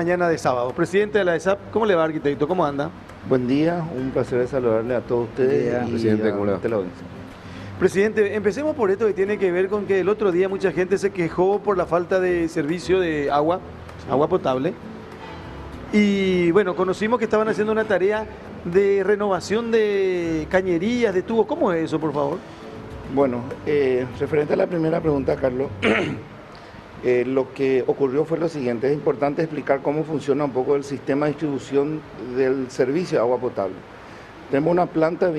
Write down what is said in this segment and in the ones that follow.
Mañana de sábado. Presidente de la ESAP, ¿cómo le va, arquitecto? ¿Cómo anda? Buen día, un placer saludarle a todos ustedes y presidente, ¿cómo le va? a la audiencia. Presidente, empecemos por esto que tiene que ver con que el otro día mucha gente se quejó por la falta de servicio de agua, agua potable. Y bueno, conocimos que estaban haciendo una tarea de renovación de cañerías, de tubos. ¿Cómo es eso, por favor? Bueno, referente a la primera pregunta, Carlos, lo que ocurrió fue lo siguiente. Es importante explicar cómo funciona un poco el sistema de distribución del servicio de agua potable. Tenemos una planta de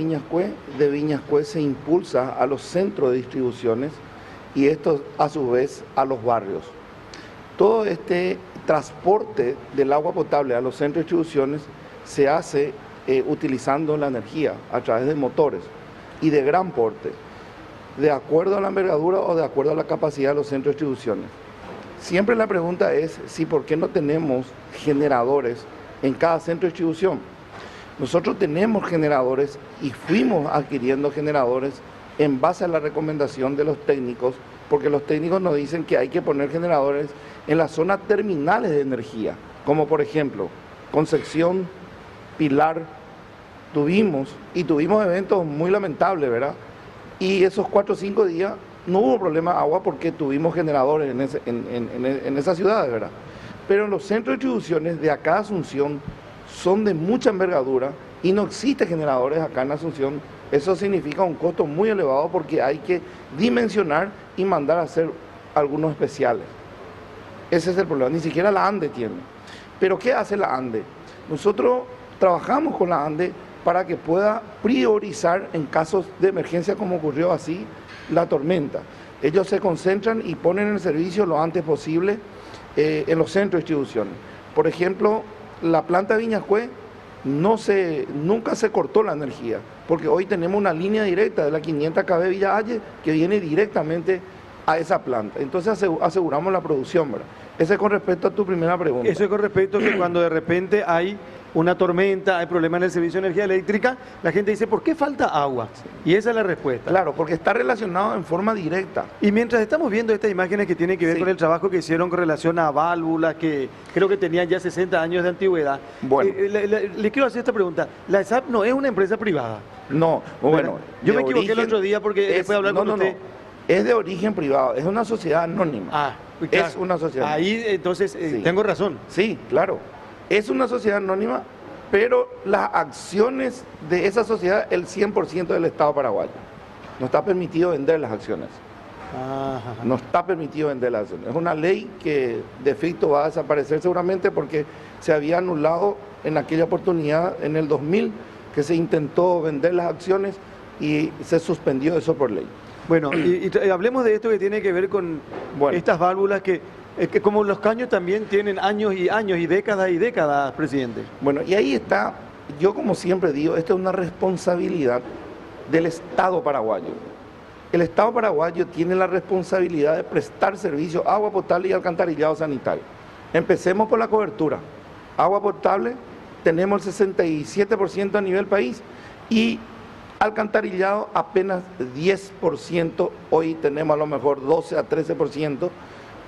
Viñascue se impulsa a los centros de distribuciones y esto a su vez a los barrios. Todo este transporte del agua potable a los centros de distribuciones se hace utilizando la energía a través de motores y de gran porte, de acuerdo a la envergadura o de acuerdo a la capacidad de los centros de distribuciones. Siempre la pregunta es si por qué no tenemos generadores en cada centro de distribución. Nosotros tenemos generadores y fuimos adquiriendo generadores en base a la recomendación de los técnicos, porque los técnicos nos dicen que hay que poner generadores en las zonas terminales de energía, como por ejemplo Concepción, Pilar, tuvimos eventos muy lamentables, ¿verdad? Y esos 4 o 5 días no hubo problema de agua porque tuvimos generadores en esas ciudades, ¿verdad? Pero los centros de distribuciones de acá de Asunción son de mucha envergadura y no existen generadores acá en Asunción. Eso significa un costo muy elevado porque hay que dimensionar y mandar a hacer algunos especiales. Ese es el problema, ni siquiera la ANDE tiene. Pero ¿qué hace la ANDE? Nosotros trabajamos con la ANDE para que pueda priorizar en casos de emergencia como ocurrió así la tormenta. Ellos se concentran y ponen el servicio lo antes posible en los centros de distribución. Por ejemplo, la planta de Viñascue nunca se cortó la energía, porque hoy tenemos una línea directa de la 500 kV Villa Halle que viene directamente a esa planta. Entonces aseguramos la producción, ¿verdad? Ese es con respecto a tu primera pregunta. Eso es con respecto a que cuando de repente hay una tormenta, hay problemas en el servicio de energía eléctrica, la gente dice, ¿por qué falta agua? Y esa es la respuesta. Claro, porque está relacionado en forma directa. Y mientras estamos viendo estas imágenes que tienen que ver con el trabajo que hicieron con relación a válvulas, que creo que tenían ya 60 años de antigüedad, bueno, le quiero hacer esta pregunta. La ESAP no es una empresa privada. No, bueno. Yo me equivoqué el otro día porque después de hablar con usted. Es de origen privado, es una sociedad anónima. Claro. Es una sociedad anónima. Ahí entonces Sí. tengo razón. Sí, claro. Es una sociedad anónima, pero las acciones de esa sociedad, el 100% del Estado paraguayo. No está permitido vender las acciones. Ajá. No está permitido vender las acciones. Es una ley que de efecto va a desaparecer seguramente porque se había anulado en aquella oportunidad, en el 2000, que se intentó vender las acciones y se suspendió eso por ley. Bueno, y hablemos de esto que tiene que ver con estas válvulas que como los caños también tienen años y décadas, presidente. Bueno, y ahí está, yo como siempre digo, esto es una responsabilidad del Estado paraguayo. El Estado paraguayo tiene la responsabilidad de prestar servicio a agua potable y alcantarillado sanitario. Empecemos por la cobertura. Agua potable, tenemos el 67% a nivel país y alcantarillado apenas 10%, hoy tenemos a lo mejor 12 a 13%,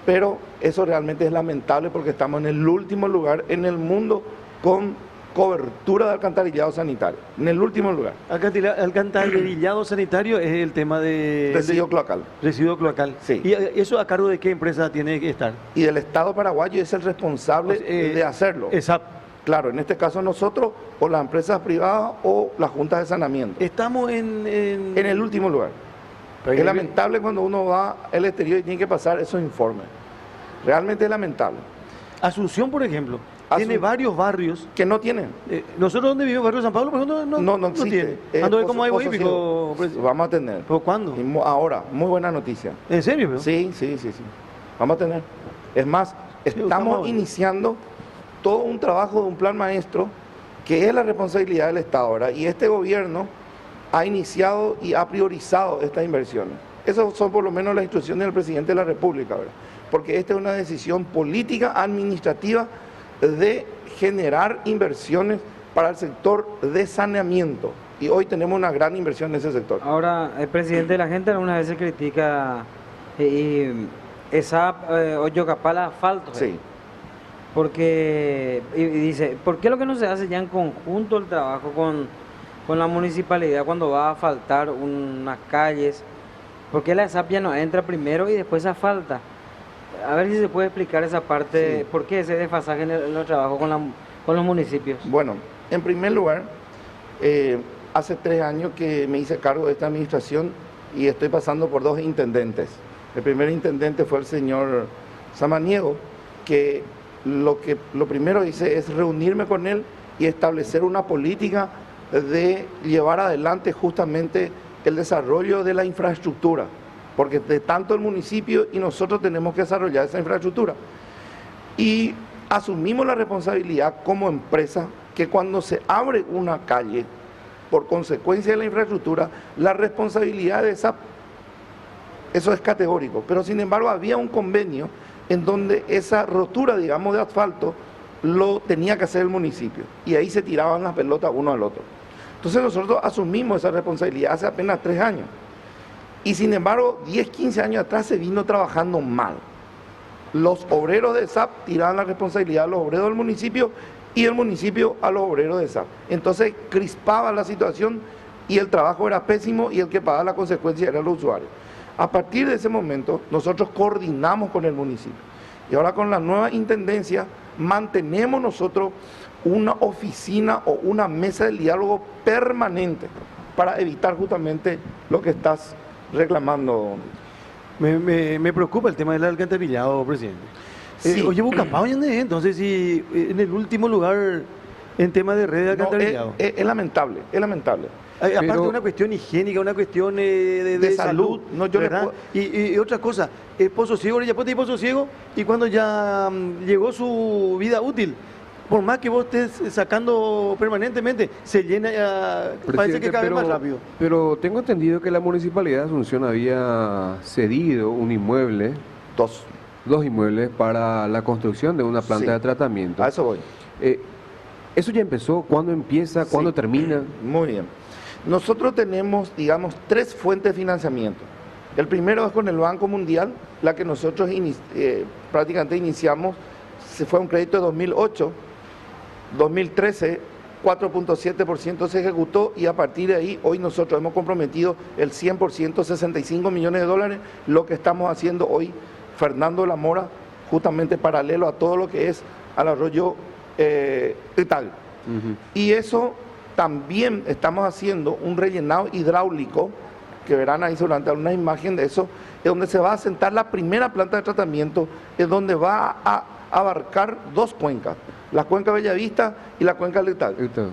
pero eso realmente es lamentable porque estamos en el último lugar en el mundo con cobertura de alcantarillado sanitario, en el último lugar. Alcantarillado sanitario es el tema de... Residuo cloacal. Residuo cloacal. Sí. ¿Y eso a cargo de qué empresa tiene que estar? Y del Estado paraguayo es el responsable de hacerlo. Exacto. Claro, en este caso nosotros, o las empresas privadas, o las juntas de saneamiento. Estamos en el último lugar. Es lamentable cuando uno va al exterior y tiene que pasar esos informes. Realmente es lamentable. Asunción, por ejemplo, tiene varios barrios que no tienen. Nosotros donde vivimos, barrio San Pablo, por ejemplo, no existe. tiene. Ando de como hay hípico. Vamos a tener. ¿Pero cuándo? Ahora, muy buena noticia. ¿En serio? Bro? Sí. Vamos a tener. Es más, estamos iniciando todo un trabajo de un plan maestro que es la responsabilidad del Estado, ¿verdad? Y este gobierno ha iniciado y ha priorizado estas inversiones. Esas son por lo menos las instrucciones del presidente de la República, ¿verdad? Porque esta es una decisión política, administrativa, de generar inversiones para el sector de saneamiento. Y hoy tenemos una gran inversión en ese sector. Ahora, el presidente, la gente algunas veces critica esa Hoyocapal asfalto. Sí. Porque, y dice, ¿por qué lo que no se hace ya en conjunto el trabajo con la municipalidad cuando va a asfaltar unas calles? ¿Por qué la ESAP ya no entra primero y después asfalta? A ver si se puede explicar esa parte, Sí. ¿por qué ese desfasaje en el trabajo con los municipios? Bueno, en primer lugar, hace 3 años que me hice cargo de esta administración y estoy pasando por 2 intendentes. El primer intendente fue el señor Samaniego, que lo primero hice es reunirme con él y establecer una política de llevar adelante justamente el desarrollo de la infraestructura, porque de tanto el municipio y nosotros tenemos que desarrollar esa infraestructura. Y asumimos la responsabilidad como empresa que cuando se abre una calle, por consecuencia de la infraestructura, la responsabilidad de esa, eso es categórico, pero sin embargo había un convenio en donde esa rotura, digamos, de asfalto, lo tenía que hacer el municipio, y ahí se tiraban las pelotas uno al otro. Entonces nosotros asumimos esa responsabilidad hace apenas 3 años, y sin embargo 10, 15 años atrás se vino trabajando mal. Los obreros de SAP tiraban la responsabilidad a los obreros del municipio y el municipio a los obreros de SAP. Entonces crispaba la situación y el trabajo era pésimo y el que pagaba la consecuencia era el usuario. A partir de ese momento nosotros coordinamos con el municipio y ahora con la nueva intendencia mantenemos nosotros una oficina o una mesa de diálogo permanente para evitar justamente lo que estás reclamando. Me preocupa el tema del alcantarillado, presidente. Sí. Oye, Bucapao, ¿dónde es? Entonces, si en el último lugar en tema de red de No, alcantarillado. es lamentable, es lamentable. Aparte Pero- de una cuestión higiénica, una cuestión De salud. No, yo le ¿verdad? puedo- Y otra cosa, el Pozo Ciego, ya puede ir Pozo Ciego, y cuando ya llegó su vida útil, por más que vos estés sacando permanentemente, se llena, parece que Presidente, cada vez más rápido. Pero tengo entendido que la Municipalidad de Asunción había cedido un inmueble, 2. 2 inmuebles para la construcción de una planta Sí. de tratamiento. A eso voy. ¿Eso ya empezó? ¿Cuándo empieza? ¿Cuándo Sí. termina? Muy bien. Nosotros tenemos, digamos, 3 fuentes de financiamiento. El primero es con el Banco Mundial, la que nosotros prácticamente iniciamos, fue un crédito de 2008, 2013, 4.7% se ejecutó y a partir de ahí hoy nosotros hemos comprometido el 100%, 65 millones de dólares, lo que estamos haciendo hoy, Fernando La Mora, justamente paralelo a todo lo que es al arroyo Ital. Ujú. Y eso también estamos haciendo un rellenado hidráulico, que verán ahí seguramente una imagen de eso, es donde se va a sentar la primera planta de tratamiento, es donde va a abarcar 2 cuencas, la cuenca Bellavista y la cuenca Letal. Esto.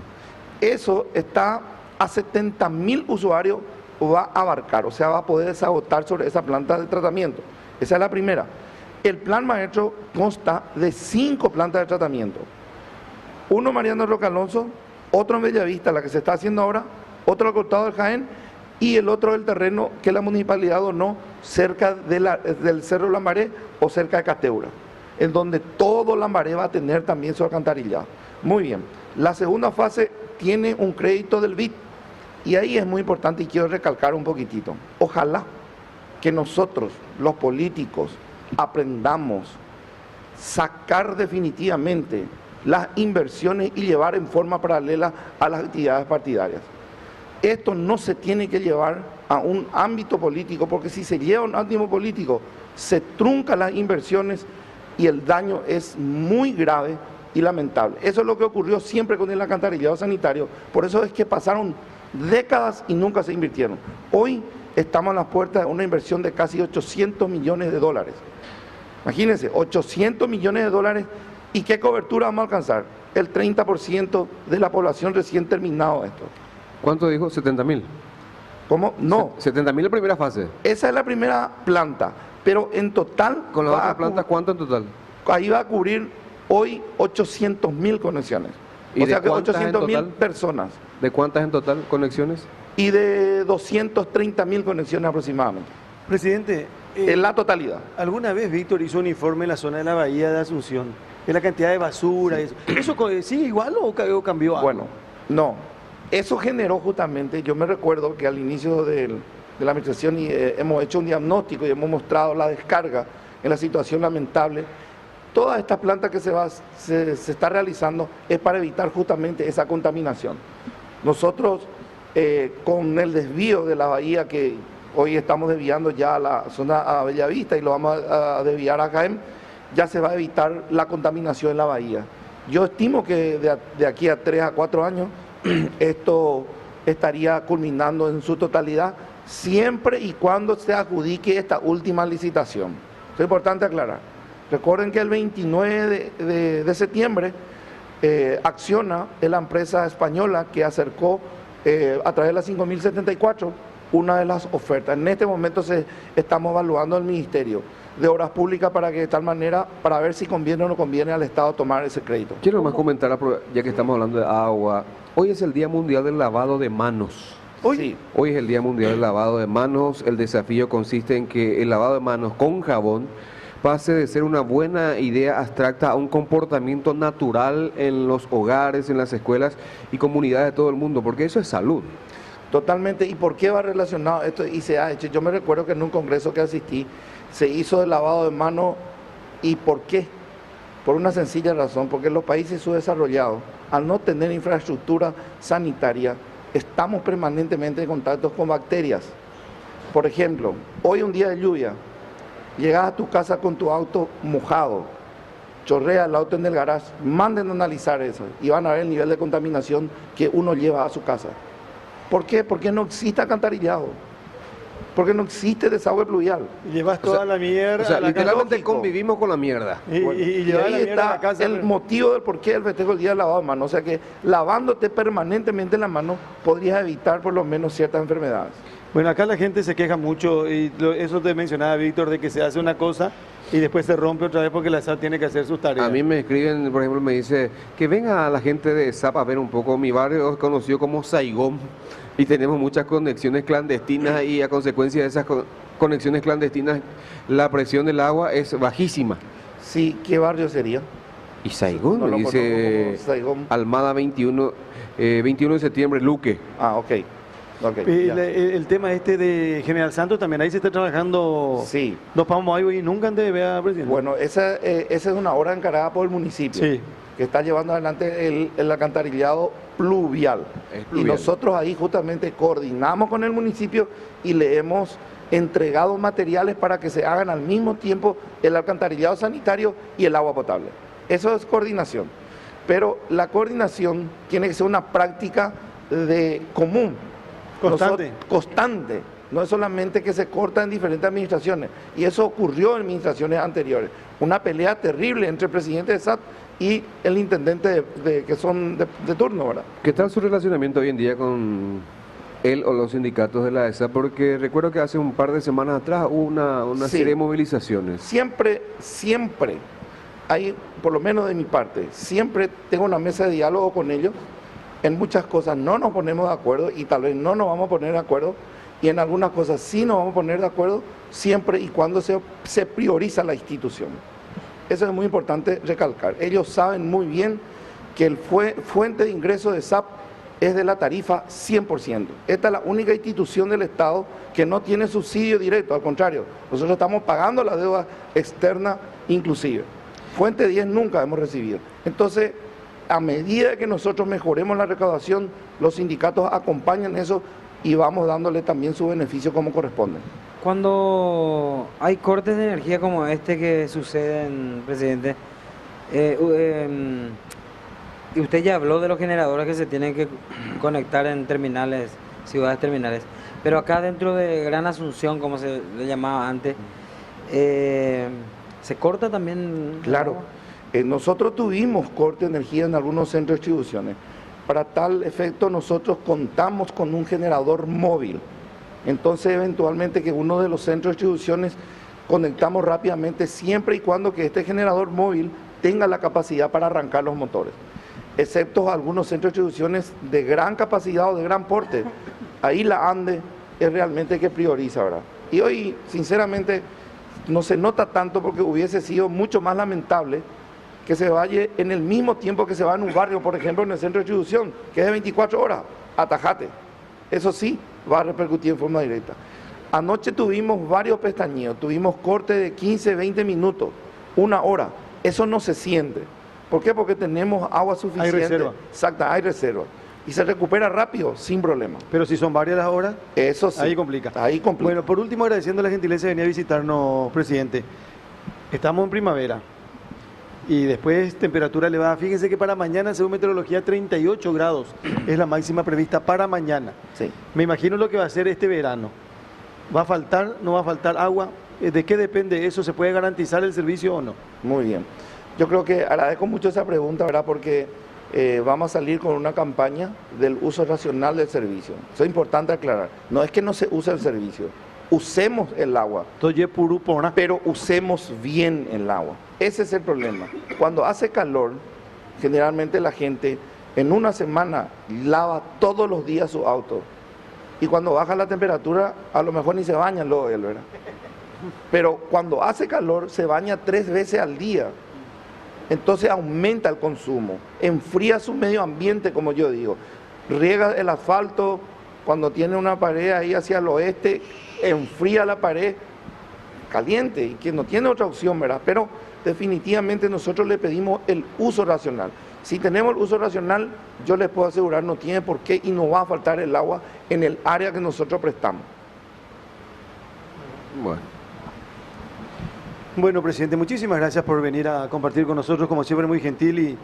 Eso está a 70.000 usuarios, va a abarcar, o sea, va a poder desagotar sobre esa planta de tratamiento. Esa es la primera. El plan maestro consta de 5 plantas de tratamiento. Uno Mariano Roca Alonso, otro en Bellavista, la que se está haciendo ahora, otro al costado del Jaén y el otro del terreno que la municipalidad donó cerca del Cerro Lambaré o cerca de Cateura, en donde todo Lambaré va a tener también su alcantarillado. Muy bien. La segunda fase tiene un crédito del BID y ahí es muy importante y quiero recalcar un poquitito. Ojalá que nosotros, los políticos, aprendamos sacar definitivamente las inversiones y llevar en forma paralela a las actividades partidarias. Esto no se tiene que llevar a un ámbito político, porque si se lleva a un ámbito político, se truncan las inversiones y el daño es muy grave y lamentable. Eso es lo que ocurrió siempre con el alcantarillado sanitario, por eso es que pasaron décadas y nunca se invirtieron. Hoy estamos a las puertas de una inversión de casi 800 millones de dólares. Imagínense, 800 millones de dólares. ¿Y qué cobertura vamos a alcanzar? El 30% de la población recién terminado esto. ¿Cuánto dijo? 70.000. ¿Cómo? No, 70.000 la primera fase. esa es la primera planta, pero en total Con las va otras a plantas, ¿cuánto en total? ahí va a cubrir hoy 800.000 conexiones. ¿Y O de sea que cuántas en 800.000 total? personas ¿De cuántas en total conexiones? y de 230.000 conexiones aproximadamente. Presidente, En la totalidad. alguna vez Víctor hizo un informe en la zona de la Bahía de Asunción, de la cantidad de basura, eso. ¿Eso sigue igual o cambió algo? Bueno, no. Eso generó justamente, yo me recuerdo que al inicio de la administración hemos hecho un diagnóstico y hemos mostrado la descarga en la situación lamentable Todas estas plantas que se está realizando es para evitar justamente esa contaminación. Nosotros, con el desvío de la bahía, que hoy estamos desviando ya a la zona a Bellavista y lo vamos a desviar a Jaén, ya se va a evitar la contaminación en la bahía. Yo estimo que de aquí a 3 a 4 años esto estaría culminando en su totalidad, siempre y cuando se adjudique esta última licitación. Es importante aclarar. Recuerden que el 29 de septiembre Acciona es la empresa española que acercó a través de la 5074 una de las ofertas. En este momento estamos evaluando el Ministerio de Obras Públicas para que de tal manera, para ver si conviene o no conviene al Estado tomar ese crédito. Quiero más comentar, ya que estamos hablando de agua, hoy es el Día Mundial del Lavado de Manos. Sí. Hoy es el Día Mundial del Lavado de Manos. El desafío consiste en que el lavado de manos con jabón pase de ser una buena idea abstracta a un comportamiento natural en los hogares, en las escuelas y comunidades de todo el mundo, porque eso es salud. Totalmente. ¿Y por qué va relacionado esto? Y se ha hecho. Yo me recuerdo que en un congreso que asistí se hizo el lavado de manos. ¿Y por qué? Por una sencilla razón, porque en los países subdesarrollados, al no tener infraestructura sanitaria, estamos permanentemente en contacto con bacterias. Por ejemplo, hoy un día de lluvia, llegas a tu casa con tu auto mojado, chorrea el auto en el garage, manden a analizar eso y van a ver el nivel de contaminación que uno lleva a su casa. ¿Por qué? Porque no existe alcantarillado, porque no existe desagüe pluvial. Y llevas toda la mierda. O sea, a la literalmente casa. convivimos con la mierda. Y Y llevas ahí la mierda a la está casa. el motivo del por qué el festejo del Día del Lavado de Manos. O sea que lavándote permanentemente la mano podrías evitar por lo menos ciertas enfermedades. Bueno, acá la gente se queja mucho, y eso te mencionaba Víctor, de que se hace una cosa y después se rompe otra vez porque la SAP tiene que hacer sus tareas. A mí me escriben, por ejemplo, me dice que venga la gente de SAP a ver un poco. Mi barrio es conocido como Saigón y tenemos muchas conexiones clandestinas y a consecuencia de esas conexiones clandestinas la presión del agua es bajísima. Sí, ¿qué barrio sería? Y Saigón, No me lo dice conozco como Saigón. Almada 21, 21 de septiembre, Luque. Ah, ok. Y Ya. el tema este de General Santos también, ahí se está trabajando. Sí. Nos vamos ahí y nunca antes de ver, presidente. Bueno, esa es una obra encargada por el municipio, Sí. que está llevando adelante el alcantarillado pluvial. Es Y pluvial. nosotros ahí justamente coordinamos con el municipio y le hemos entregado materiales para que se hagan al mismo tiempo el alcantarillado sanitario y el agua potable. Eso es coordinación. Pero la coordinación tiene que ser una práctica común. Constante. Constante. No es solamente que se corta en diferentes administraciones. Y eso ocurrió en administraciones anteriores. Una pelea terrible entre el presidente de SAT y el intendente que son de turno, ¿verdad? ¿Qué tal su relacionamiento hoy en día con él o los sindicatos de la ESA? Porque recuerdo que hace un par de semanas atrás hubo una Sí. serie de movilizaciones. Siempre, hay, por lo menos de mi parte, siempre tengo una mesa de diálogo con ellos. En muchas cosas no nos ponemos de acuerdo y tal vez no nos vamos a poner de acuerdo. Y en algunas cosas sí nos vamos a poner de acuerdo, siempre y cuando se prioriza la institución. Eso es muy importante recalcar. Ellos saben muy bien que el fuente de ingreso de SAP es de la tarifa 100%. Esta es la única institución del Estado que no tiene subsidio directo, al contrario, nosotros estamos pagando la deuda externa inclusive. Fuente 10 nunca hemos recibido. Entonces, a medida que nosotros mejoremos la recaudación, los sindicatos acompañan eso y vamos dándole también su beneficio como corresponde. Cuando hay cortes de energía como este que suceden, presidente, y usted ya habló de los generadores que se tienen que conectar en terminales, ciudades terminales, pero acá dentro de Gran Asunción, como se le llamaba antes, ¿se corta también? Claro, nosotros tuvimos corte de energía en algunos centros de distribuciones. Para tal efecto nosotros contamos con un generador móvil. Entonces eventualmente que uno de los centros de distribuciones conectamos rápidamente siempre y cuando que este generador móvil tenga la capacidad para arrancar los motores. Excepto algunos centros de distribuciones de gran capacidad o de gran porte. Ahí la ANDE es realmente que prioriza, ¿verdad? Y hoy, sinceramente, no se nota tanto porque hubiese sido mucho más lamentable que se vaya en el mismo tiempo que se va en un barrio, por ejemplo, en el centro de distribución, que es de 24 horas, atajate. Eso sí, va a repercutir en forma directa. Anoche tuvimos varios pestañeos, tuvimos corte de 15, 20 minutos, una hora, Eso no se siente. ¿Por qué? Porque tenemos agua suficiente. Hay reserva. Exacto, hay reserva. Y se recupera rápido, sin problema. Pero si son varias las horas, Eso sí. ahí complica. Ahí complica. Bueno, por último, agradeciendo la gentileza de venir a visitarnos, presidente. Estamos en primavera y después temperatura elevada. Fíjense que para mañana, según meteorología, 38 grados es la máxima prevista para mañana. Sí. Me imagino lo que va a ser este verano. ¿Va a faltar, no va a faltar agua? ¿De qué depende eso? ¿Se puede garantizar el servicio o no? Muy bien. Yo creo que agradezco mucho esa pregunta, ¿verdad? Porque vamos a salir con una campaña del uso racional del servicio. Eso es importante aclarar. No es que no se use el servicio. Usemos el agua, Entonces, puru pona. pero usemos bien el agua. Ese es el problema. Cuando hace calor, generalmente la gente en una semana lava todos los días su auto. Y cuando baja la temperatura, a lo mejor ni se baña luego él, ¿verdad? Pero cuando hace calor, se baña 3 veces al día. Entonces aumenta el consumo, enfría su medio ambiente, como yo digo. Riega el asfalto, cuando tiene una pared ahí hacia el oeste, enfría la pared caliente, y que no tiene otra opción, ¿verdad? Pero definitivamente nosotros le pedimos el uso racional. Si tenemos el uso racional, yo les puedo asegurar, no tiene por qué y no va a faltar el agua en el área que nosotros prestamos. Bueno. Bueno, presidente, muchísimas gracias por venir a compartir con nosotros, como siempre, muy gentil